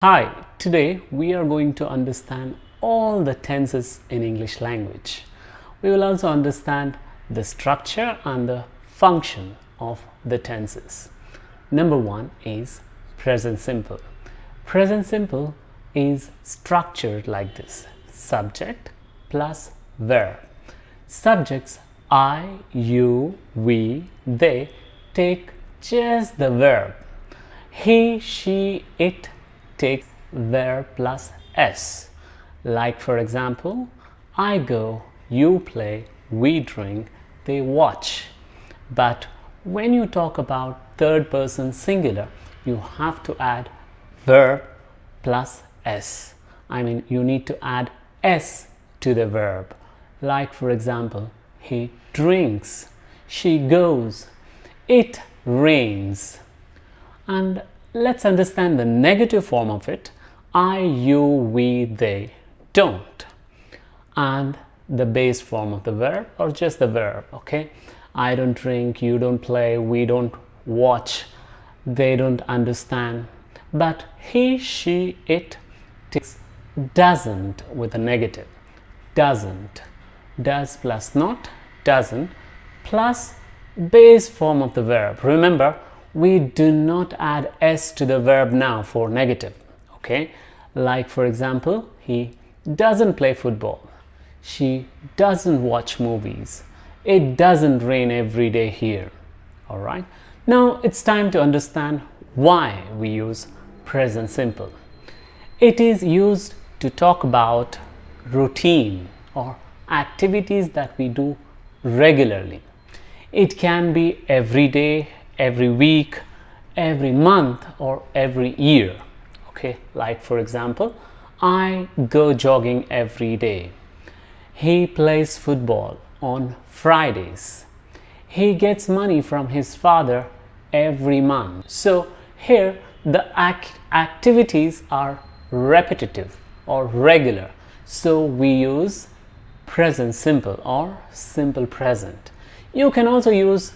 Hi, today we are going to understand all the tenses in English language. We will also understand the structure and the function of the tenses. Number one is present simple. Present simple is structured like this: subject plus verb. Subjects I, you, we, they take just the verb. He, she, it takes verb plus s. Like for example, I go, you play, we drink, they watch. But when you talk about third person singular, you have to add verb plus s. I mean, you need to add s to the verb. Like for example, he drinks, she goes, it rains. And let's understand the negative form of it: I, you, we, they don't. And the base form of the verb, or just the verb, okay? I don't drink, you don't play, we don't watch, they don't understand. But he, she, it takes doesn't with a negative. Doesn't. Does plus not, doesn't, plus base form of the verb. Remember, we do not add s to the verb now for negative, okay? Like for example, he doesn't play football, she doesn't watch movies, it doesn't rain every day here. All right, now it's time to understand why we use present simple. It is used to talk about routine or activities that we do regularly. It can be every day, every week, every month, or every year. Okay, like for example, I go jogging every day. He plays football on Fridays. He gets money from his father every month. So here the activities are repetitive or regular. So we use present simple or simple present. You can also use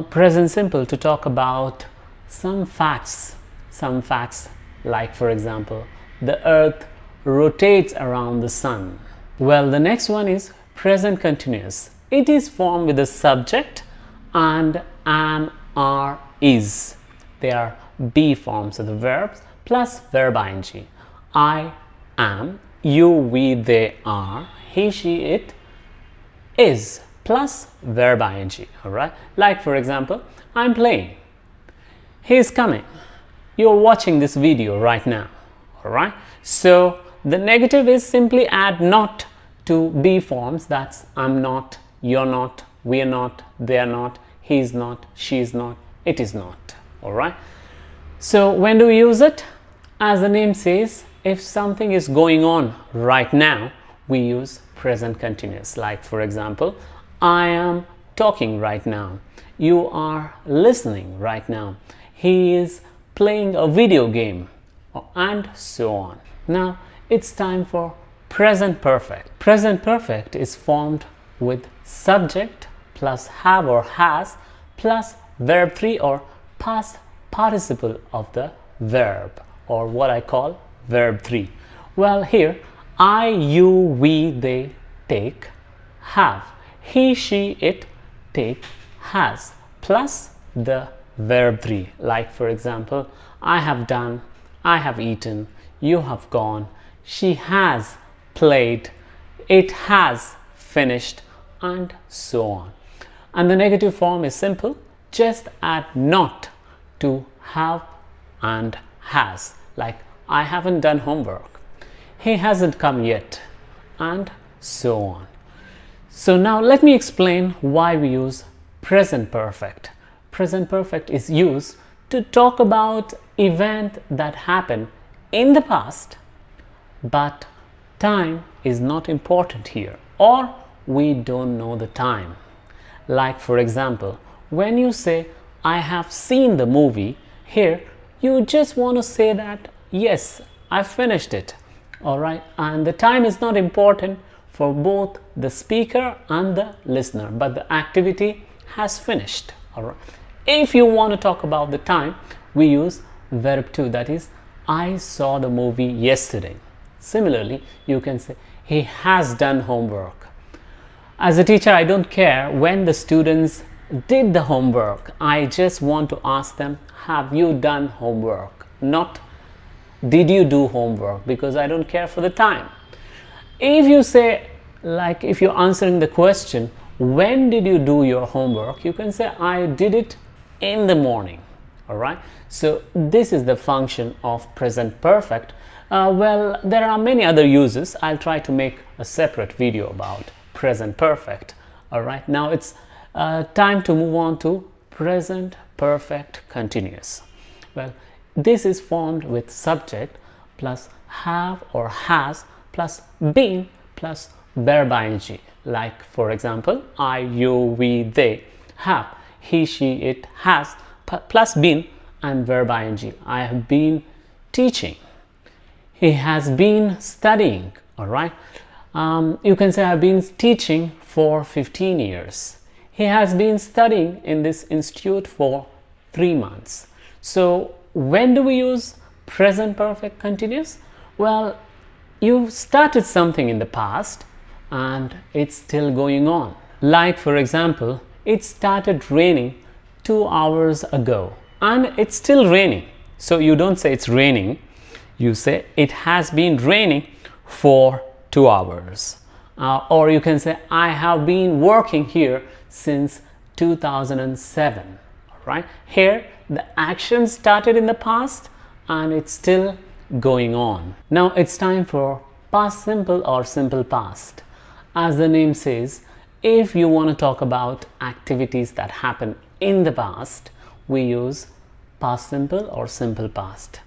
present simple to talk about some facts. Some facts, like for example, the earth rotates around the sun. Well, the next one is present continuous. It is formed with the subject and am, are, is. They are be forms of the verbs plus verb ing. I am, you, we, they are, he, she, it is plus verb ing. All right, like for example, I'm playing, he is coming, you're watching this video right now. All right, so the negative is simply add not to be forms. That's I'm not, you're not, we're not, they're not, he's not, she's not, it is not. All right, so when do we use it? As the name says, if something is going on right now, we use present continuous. Like for example, I am talking right now, you are listening right now, he is playing a video game, and so on. Now it's time for present perfect. Present perfect is formed with subject plus have or has plus verb 3 or past participle of the verb, or what I call verb 3. Well, here I, you, we, they take have, he, she, it take has plus the verb 3. Like for example, I have done, I have eaten, you have gone, she has played, it has finished, and so on. And the negative form is simple, just add not to have and has. Like I haven't done homework, he hasn't come yet, and so on. So now let me explain why we use present perfect. Present perfect is used to talk about event that happened in the past, but time is not important here, or we don't know the time. Like for example, when you say I have seen the movie, here you just want to say that yes, I finished it. All right, and the time is not important for both the speaker and the listener, but the activity has finished. All right, if you want to talk about the time, we use verb 2, that is I saw the movie yesterday. Similarly, you can say he has done homework. As a teacher, I don't care when the students did the homework. I just want to ask them, have you done homework? Not did you do homework, because I don't care for the time. If you say, like if you're answering the question, when did you do your homework? You can say, I did it in the morning. All right. So this is the function of present perfect. Well, there are many other uses. I'll try to make a separate video about present perfect. All right. Now it's time to move on to present perfect continuous. Well, this is formed with subject plus have or has plus been plus verb ing. Like for example, I, you, we, they, have, he, she, it, has plus been and verb ing. I have been teaching. He has been studying. All right. You can say I've been teaching for 15 years. He has been studying in this institute for 3 months. So when do we use present perfect continuous? Well, you started something in the past and it's still going on. Like for example, it started raining 2 hours ago and it's still raining. So you don't say it's raining, you say it has been raining for 2 hours. Or you can say I have been working here since 2007. Right? Here the action started in the past and it's still going on. Now it's time for past simple or simple past. As the name says, if you want to talk about activities that happen in the past, we use past simple or simple past.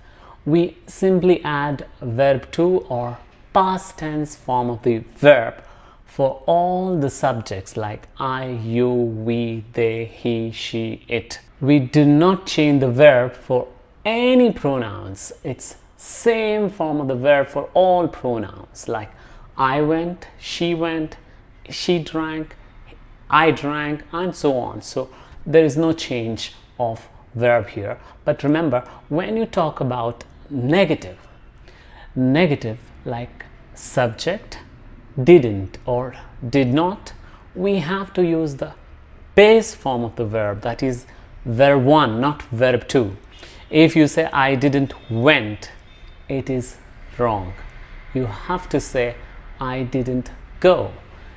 We simply add verb to or past tense form of the verb for all the subjects like I, you, we, they, he, she, it. We do not change the verb for any pronouns. It's same form of the verb for all pronouns like I went, she drank, I drank, and so on. So there is no change of verb here. But remember, when you talk about negative like subject, didn't or did not, we have to use the base form of the verb, that is verb 1, not verb 2. If you say I didn't went, it is wrong. You have to say I didn't go.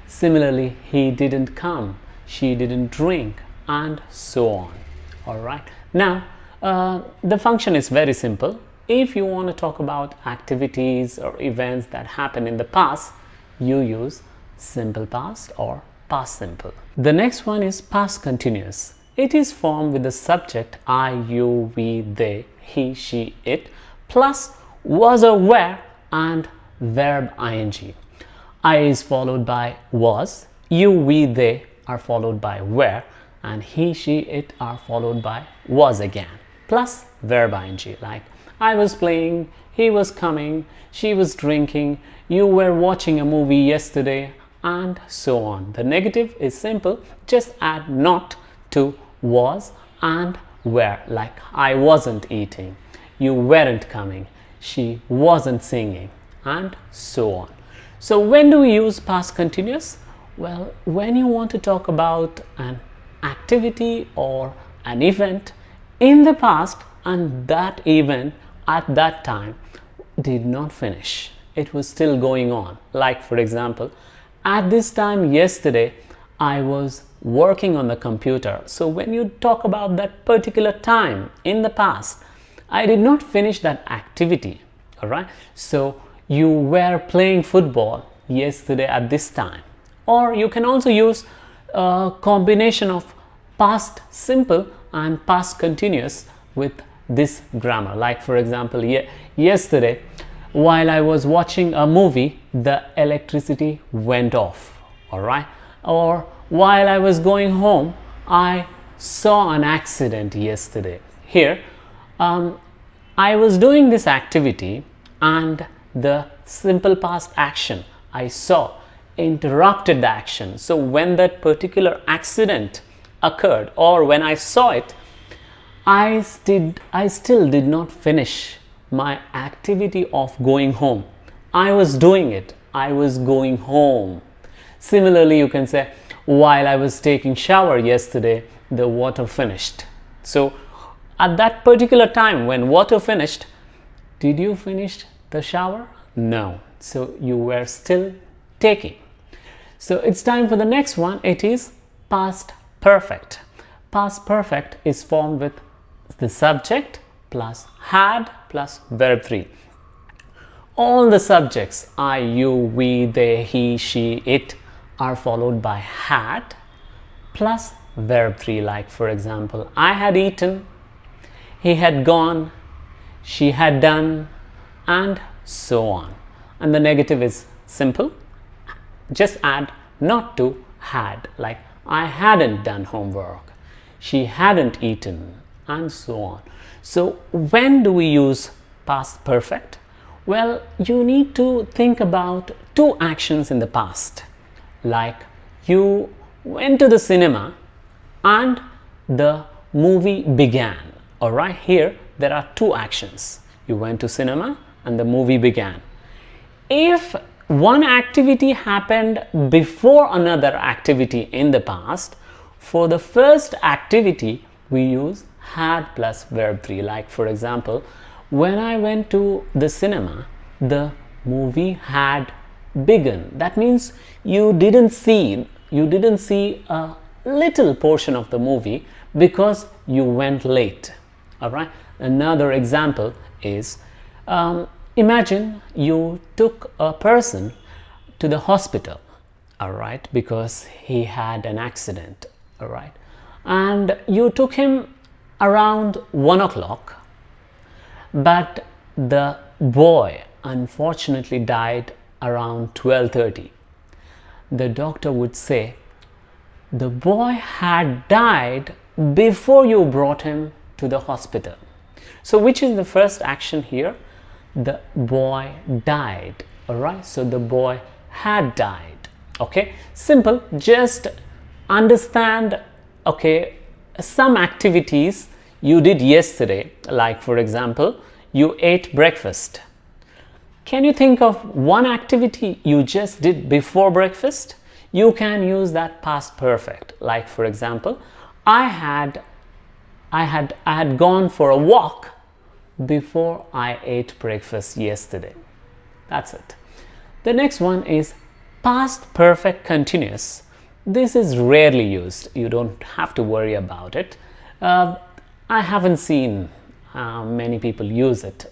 Similarly, he didn't come, she didn't drink, and so on. All right. Now the function is very simple. If you want to talk about activities or events that happen in the past, you use simple past or past simple. The next one is past continuous. It is formed with the subject I, you, we, they, he, she, it plus was or were and verb ing. I is followed by was, you, we, they are followed by were, and he, she, it are followed by was again plus verb ing. Like I was playing, he was coming, she was drinking, you were watching a movie yesterday, and so on. The negative is simple, just add not to was and were, like I wasn't eating, you weren't coming, she wasn't singing, and so on. So when do we use past continuous? Well, when you want to talk about an activity or an event in the past and that event at that time did not finish, it was still going on. Like for example, at this time yesterday I was working on the computer. So when you talk about that particular time in the past, I did not finish that activity. All right. So you were playing football yesterday at this time. Or you can also use a combination of past simple and past continuous with this grammar. Like for example, yesterday while I was watching a movie, the electricity went off. All right. Or while I was going home, I saw an accident yesterday. Here I was doing this activity and the simple past action I saw interrupted the action. So when that particular accident occurred or when I saw it, I still did not finish my activity of going home. I was doing it. I was going home. Similarly, you can say, while I was taking shower yesterday, the water finished. So at that particular time when water finished, did you finish the shower? No. So you were still taking. So it's time for the next one. It is past perfect. Past perfect is formed with the subject plus had plus verb 3. All the subjects I, you, we, they, he, she, it are followed by had plus verb 3. Like for example, I had eaten, he had gone, she had done, and so on. And the negative is simple. Just add not to had, like I hadn't done homework, she hadn't eaten, and so on. So when do we use past perfect? Well, you need to think about two actions in the past, like you went to the cinema and the movie began. All right, here there are two actions. You went to cinema and the movie began. If one activity happened before another activity in the past, for the first activity we use had plus verb 3. Like for example, when I went to the cinema, the movie had begun. That means you didn't see a little portion of the movie because you went late. All right. Another example is, imagine you took a person to the hospital, all right, because he had an accident, all right, and you took him around 1 o'clock, but the boy unfortunately died around 12:30. The doctor would say, the boy had died before you brought him to the hospital. So which is the first action here? The boy died. All right, so the boy had died. Okay, simple. Just understand, okay, some activities you did yesterday, like for example, you ate breakfast. Can you think of one activity you just did before breakfast? You can use that past perfect. Like for example, I had gone for a walk before I ate breakfast yesterday. That's it. The next one is past perfect continuous. This is rarely used. You don't have to worry about it. I haven't seen many people use it.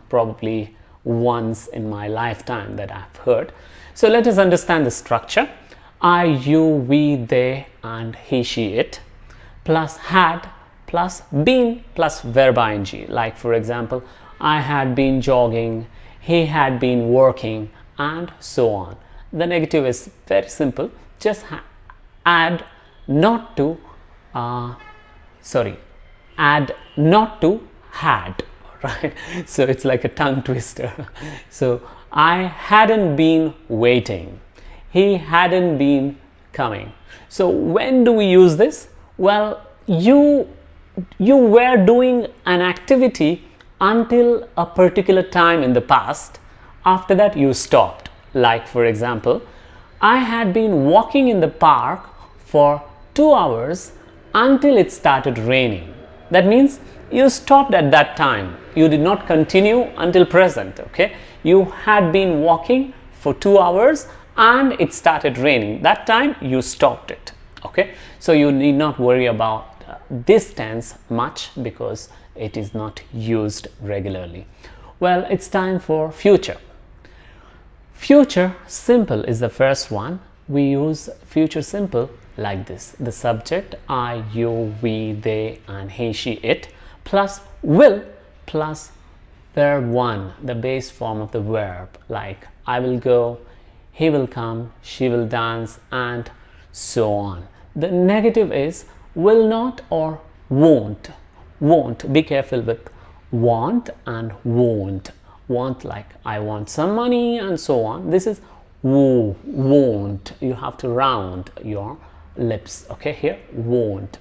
Probably once in my lifetime that I've heard. So let us understand the structure. I, you, we, they, and he, she, it, plus had plus been plus verb ing. Like for example, I had been jogging, he had been working, and so on. The negative is very simple. Just add not to add not to had, right? So it's like a tongue twister. So I hadn't been waiting, he hadn't been coming. So when do we use this? Well, you were doing an activity until a particular time in the past. After that you stopped. Like for example, I had been walking in the park for 2 hours until it started raining. That means you stopped at that time. You did not continue until present. Okay, you had been walking for 2 hours and it started raining. That time you stopped it. Okay, so you need not worry about this tense much because it is not used regularly. Well, it's time for future. Future simple is the first one. We use future simple like this. The subject I, you, we, they, and he, she, it, plus will plus verb 1, the base form of the verb, like I will go, he will come, she will dance, and so on. The negative is will not or won't. Won't. Be careful with want and won't. Want, like I want some money, and so on. This is won't. You have to round your lips. Okay, here won't.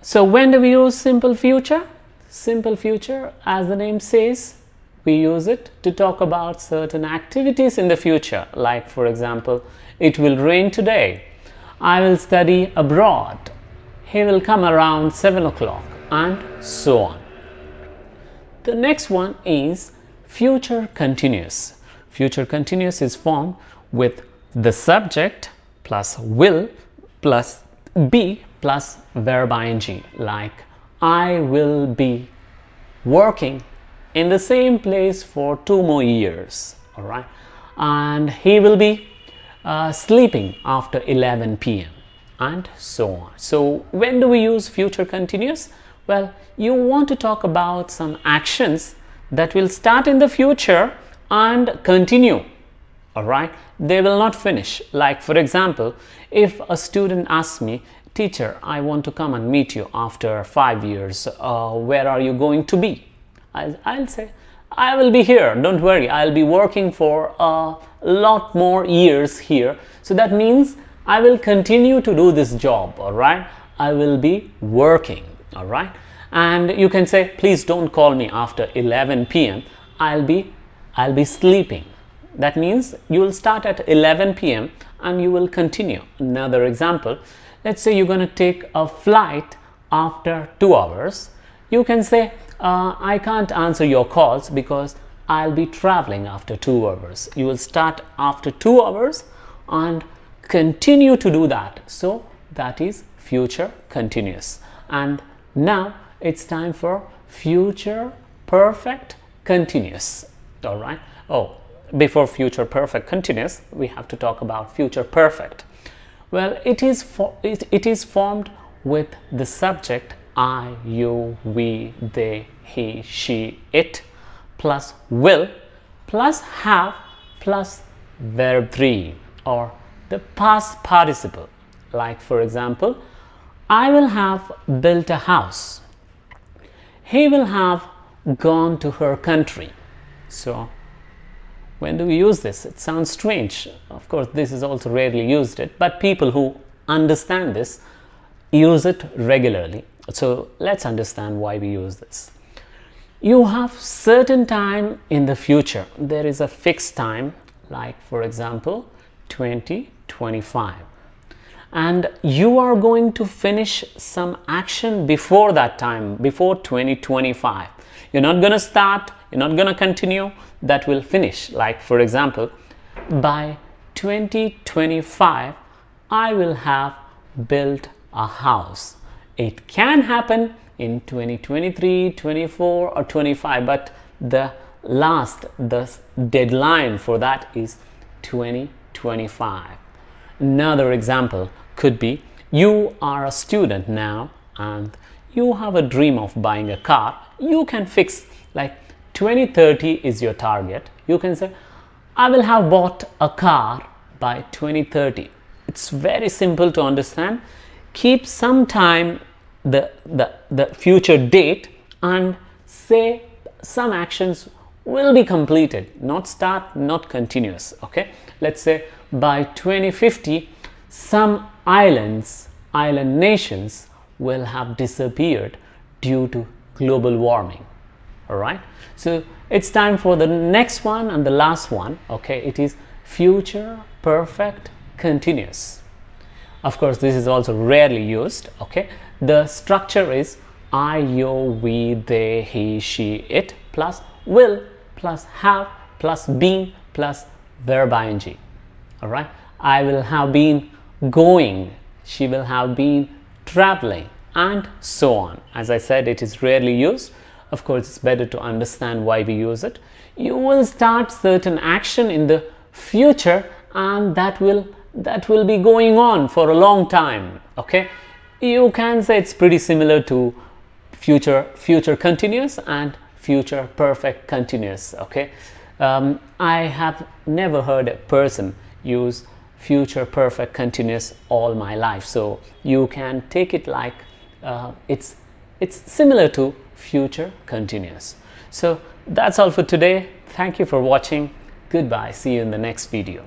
So when do we use simple future? Simple future, as the name says, we use it to talk about certain activities in the future, like for example, it will rain today, I will study abroad, he will come around 7 o'clock, and so on. The next one is future continuous. Future continuous is formed with the subject plus will plus be plus verb ing, like I will be working in the same place for 2 more years, all right, and he will be sleeping after 11 p.m. and so on. So when do we use future continuous? Well, you want to talk about some actions that will start in the future and continue, all right, they will not finish. Like for example, if a student asks me, teacher, I want to come and meet you after 5 years, where are you going to be? I'll say, I will be here, don't worry, I'll be working for a lot more years here. So that means I will continue to do this job, all right, I will be working, all right. And you can say, please don't call me after 11 p.m. I'll be sleeping. That means you will start at 11 p.m. and you will continue. Another example, let's say you're going to take a flight after 2 hours. You can say, I can't answer your calls because I'll be traveling after 2 hours. You will start after 2 hours and continue to do that. So that is future continuous. And now it's time for future perfect continuous, all right. Oh, before future perfect continuous, we have to talk about future perfect. Well, it is formed with the subject I, you, we, they, he, she, it plus will plus have plus verb 3 or the past participle. Like for example, I will have built a house, he will have gone to her country. So when do we use this? It sounds strange. Of course, this is also rarely used, but people who understand this use it regularly. So let's understand why we use this. You have certain time in the future. There is a fixed time, like for example 2025, and you are going to finish some action before that time, before 2025. You're not going to start, you're not going to continue, that will finish. Like for example, by 2025 I will have built a house. It can happen in 2023, 24 or 25, but the deadline for that is 2025. Another example could be, you are a student now and you have a dream of buying a car. You can fix like 2030 is your target. You can say, I will have bought a car by 2030. It's very simple to understand. Keep some time the future date and say some actions will be completed, not start, not continuous. Okay, let's say by 2050 some island nations will have disappeared due to global warming. All right, so it's time for the next one and the last one. Okay, it is future perfect continuous. Of course, this is also rarely used. Okay, the structure is I, you, we, they, he, she, it plus will plus have plus been plus verb ing. All right, I will have been going, she will have been traveling, and so on. As I said, it is rarely used. Of course, it's better to understand why we use it. You will start certain action in the future and that will be going on for a long time. Okay, you can say it's pretty similar to future continuous and future perfect continuous. Okay, I have never heard a person use future perfect continuous all my life, so you can take it like it's similar to future continuous. So that's all for today. Thank you for watching. Goodbye. See you in the next video.